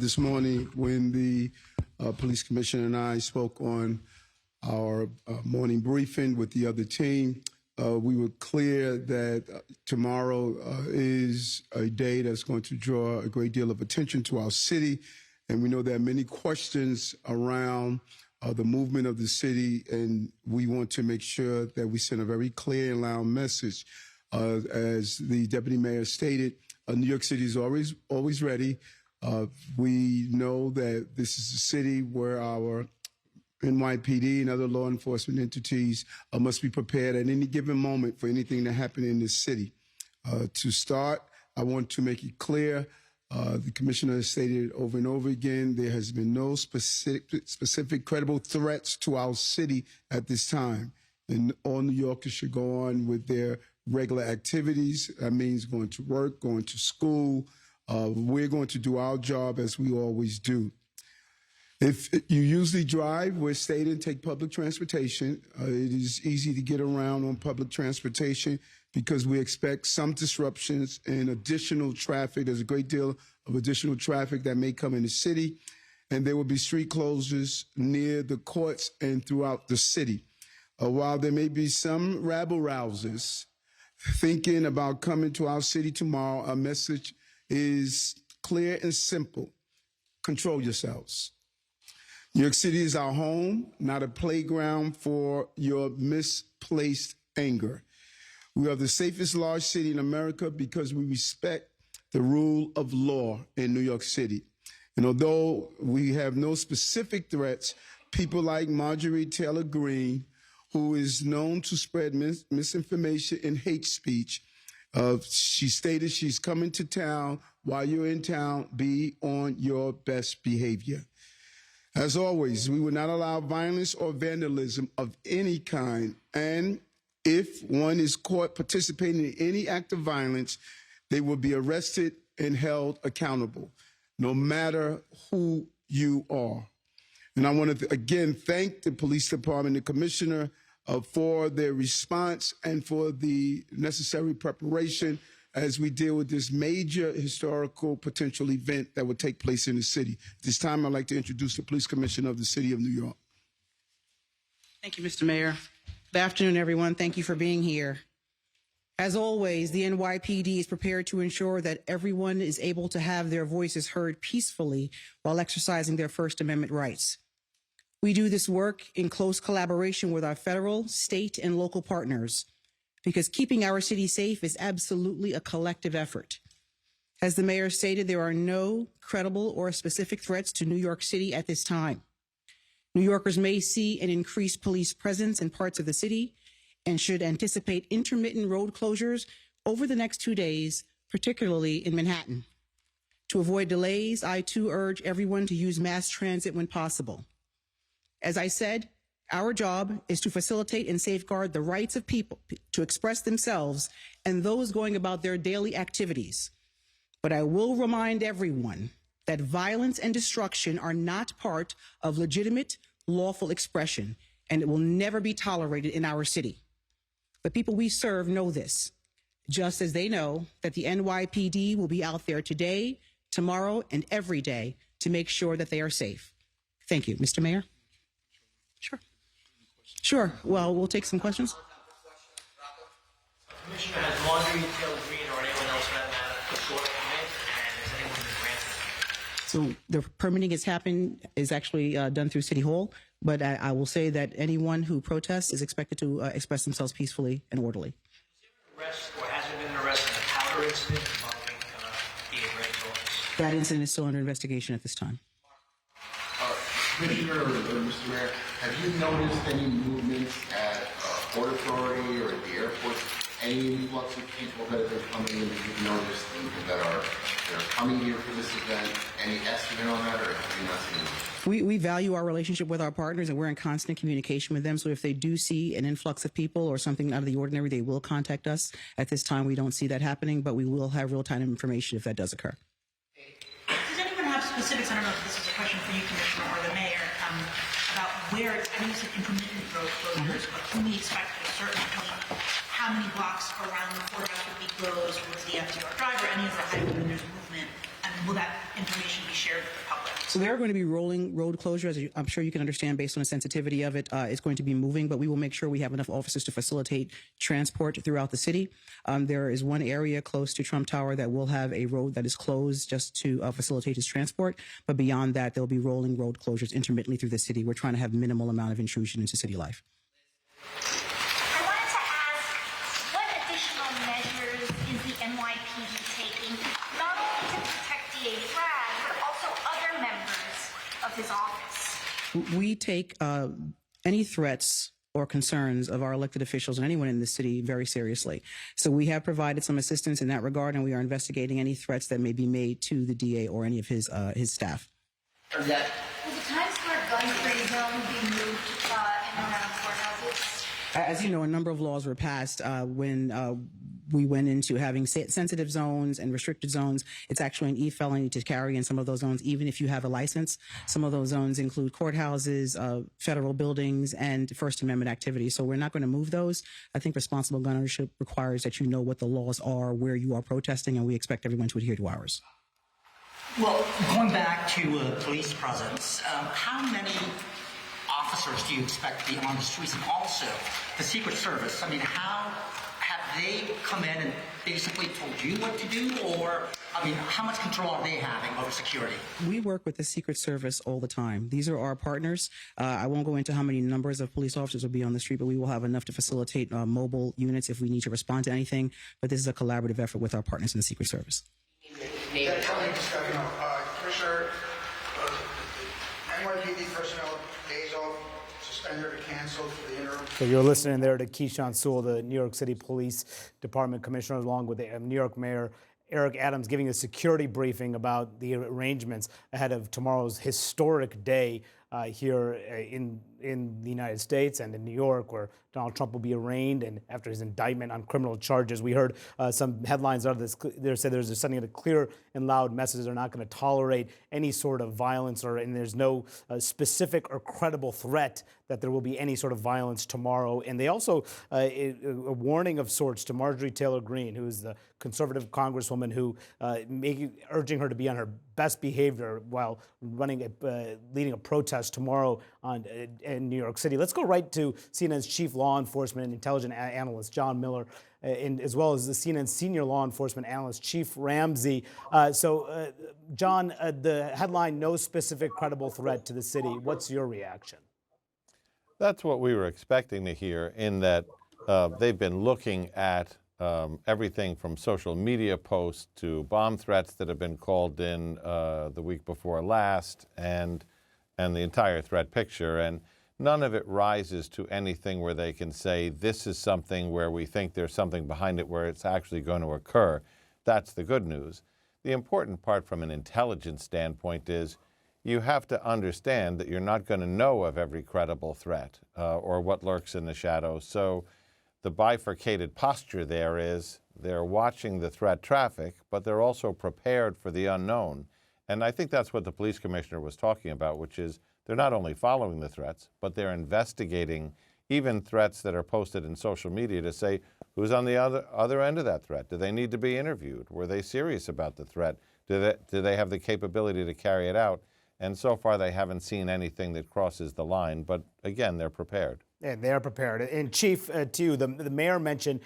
this morning when the police commissioner and I spoke on our morning briefing with the other team. We were clear that tomorrow is a day that's going to draw a great deal of attention to our city. And we know there are many questions around the movement of the city, and we want to make sure that we send a very clear and loud message. As the deputy mayor stated, New York City is always ready. We know that this is a city where our NYPD and other law enforcement entities must be prepared at any given moment for anything to happen in this city. To start, I want to make it clear, the commissioner has stated over and over again, there has been no specific credible threats to our city at this time. And all New Yorkers should go on with their regular activities. That means going to work, going to school. We're going to do our job as we always do. If you usually drive, we're stating take public transportation. It is easy to get around on public transportation because we expect some disruptions and additional traffic. There's a great deal of additional traffic that may come in the city, and there will be street closures near the courts and throughout the city. While there may be some rabble-rousers thinking about coming to our city tomorrow, our message is clear and simple. Control yourselves. New York City is our home, not a playground for your misplaced anger. We are the safest large city in America because we respect the rule of law in New York City. And although we have no specific threats, people like Marjorie Taylor Greene, who is known to spread misinformation and hate speech, she stated she's coming to town. While you're in town, be on your best behavior. As always, we will not allow violence or vandalism of any kind. And if one is caught participating in any act of violence, they will be arrested and held accountable, no matter who you are. And I want to, again, thank the police department, the commissioner, for their response and for the necessary preparation as we deal with this major historical potential event that would take place in the city. At this time, I'd like to introduce the police commissioner of the city of New York. Thank you, Mr. Mayor. Good afternoon, everyone. Thank you for being here. As always, the NYPD is prepared to ensure that everyone is able to have their voices heard peacefully while exercising their First Amendment rights. We do this work in close collaboration with our federal, state, and local partners, because keeping our city safe is absolutely a collective effort. As the mayor stated, there are no credible or specific threats to New York City at this time. New Yorkers may see an increased police presence in parts of the city and should anticipate intermittent road closures over the next 2 days, particularly in Manhattan. To avoid delays, I too urge everyone to use mass transit when possible. As I said, our job is to facilitate and safeguard the rights of people to express themselves and those going about their daily activities. But I will remind everyone that violence and destruction are not part of legitimate, lawful expression, and it will never be tolerated in our city. The people we serve know this, just as they know that the NYPD will be out there today, tomorrow, and every day to make sure that they are safe. Thank you. Mr. Mayor? Sure. Well, we'll take some questions. Commissioner, has Marjorie Taylor Greene or anyone else for that matter put forward a permit, and has anyone been granted? So the permitting is actually done through City Hall, but I will say that anyone who protests is expected to express themselves peacefully and orderly. Arrest, or has there been an arrest in the powder incident involving the Grant's office? That incident is still under investigation at this time. Commissioner or Mr. Mayor, have you noticed any movements at Port Authority or at the airport? Any influx of people that have been coming in that you've noticed that are coming here for this event? Any estimate on that, or have you not seen it? We value our relationship with our partners, and we're in constant communication with them. So if they do see an influx of people or something out of the ordinary, they will contact us. At this time, we don't see that happening, but we will have real-time information if that does occur. Does anyone have specifics? I don't know if this is a question for you, Commissioner, or the Mayor, about where it's, I know you said intermittent road closures, but can we expect at a certain point how many blocks around the courthouse would be closed? Was the FDR drive or any of the high movement? And will that information be shared with the public? So there are going to be rolling road closures. As I'm sure you can understand based on the sensitivity of it. It's going to be moving, but we will make sure we have enough officers to facilitate transport throughout the city. There is one area close to Trump Tower that will have a road that is closed just to facilitate his transport. But beyond that, there'll be rolling road closures intermittently through the city. We're trying to have minimal amount of intrusion into city life. I wanted to ask, what additional measures is the NYPD taking, not only to protect DA Bragg, but also other members of his office? We take any threats or concerns of our elected officials and anyone in the city very seriously. So we have provided some assistance in that regard, and we are investigating any threats that may be made to the DA or any of his staff. Will the Times Square gun-free zone be moved in and around courthouses? As you know, a number of laws were passed when we went into having sensitive zones and restricted zones. It's actually an e-felony to carry in some of those zones, even if you have a license. Some of those zones include courthouses, federal buildings, and First Amendment activities. So we're not going to move those. I think responsible gun ownership requires that you know what the laws are, where you are protesting, and we expect everyone to adhere to ours. Well, going back to police presence, how many officers do you expect to be on the streets? And also, the Secret Service, I mean, how have they come in and basically told you what to do? Or, I mean, how much control are they having over security? We work with the Secret Service all the time. These are our partners. I won't go into how many numbers of police officers will be on the street, but we will have enough to facilitate mobile units if we need to respond to anything. But this is a collaborative effort with our partners in the Secret Service. Commissioner, NYPD personnel days off suspended or canceled for the interim. So you're listening there to Keyshawn Sewell, the New York City Police Department Commissioner, along with the New York Mayor Eric Adams, giving a security briefing about the arrangements ahead of tomorrow's historic day here in the United States and in New York, where Donald Trump will be arraigned and after his indictment on criminal charges. We heard some headlines out of this. They said they're sending a clear and loud message. They're not going to tolerate any sort of violence, and there's no specific or credible threat that there will be any sort of violence tomorrow. And they also a warning of sorts to Marjorie Taylor Greene, who is the conservative congresswoman who urging her to be on her best behavior while leading a protest tomorrow in New York City. Let's go right to CNN's chief law enforcement and intelligence analyst, John Miller, as well as the CNN senior law enforcement analyst, Chief Ramsey. John, the headline, "No specific credible threat to the city." What's your reaction? That's what we were expecting to hear, in that they've been looking at everything from social media posts to bomb threats that have been called in the week before last, and the entire threat picture. And none of it rises to anything where they can say, this is something where we think there's something behind it where it's actually going to occur. That's the good news. The important part from an intelligence standpoint is you have to understand that you're not going to know of every credible threat or what lurks in the shadows. So the bifurcated posture there is they're watching the threat traffic, but they're also prepared for the unknown. And I think that's what the police commissioner was talking about, which is they're not only following the threats, but they're investigating even threats that are posted in social media to say, who's on the other end of that threat? Do they need to be interviewed? Were they serious about the threat? Do they have the capability to carry it out? And so far, they haven't seen anything that crosses the line. But again, they're prepared. And they are prepared. And Chief, to you, the mayor mentioned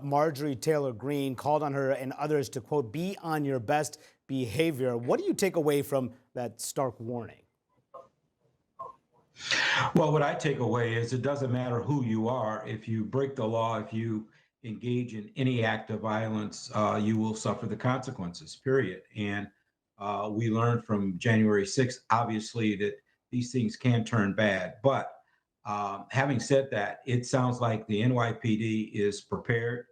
Marjorie Taylor Greene, called on her and others to, quote, be on your best behavior. What do you take away from that stark warning? Well, what I take away is it doesn't matter who you are. If you break the law, if you engage in any act of violence, you will suffer the consequences, period. And we learned from January 6th, obviously, that these things can turn bad. But having said that, it sounds like the NYPD is prepared.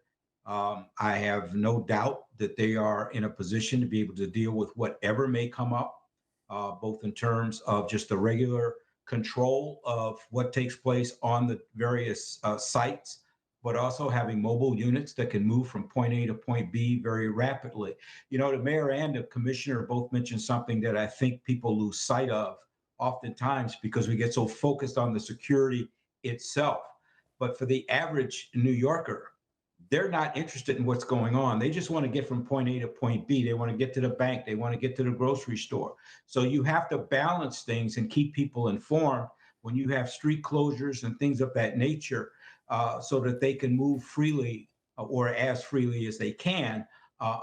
I have no doubt that they are in a position to be able to deal with whatever may come up, both in terms of just the regular control of what takes place on the various sites, but also having mobile units that can move from point A to point B very rapidly. You know, the mayor and the commissioner both mentioned something that I think people lose sight of oftentimes because we get so focused on the security itself. But for the average New Yorker, they're not interested in what's going on. They just want to get from point A to point B. They want to get to the bank. They want to get to the grocery store. So you have to balance things and keep people informed when you have street closures and things of that nature, so that they can move freely or as freely as they can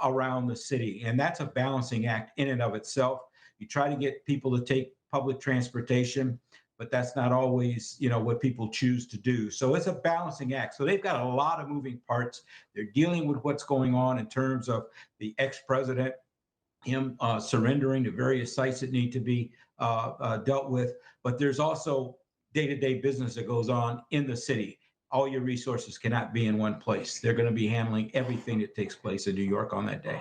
around the city. And that's a balancing act in and of itself. You try to get people to take public transportation, but that's not always, what people choose to do. So it's a balancing act. So they've got a lot of moving parts. They're dealing with what's going on in terms of the ex-president, him surrendering to various sites that need to be dealt with. But there's also day-to-day business that goes on in the city. All your resources cannot be in one place. They're going to be handling everything that takes place in New York on that day.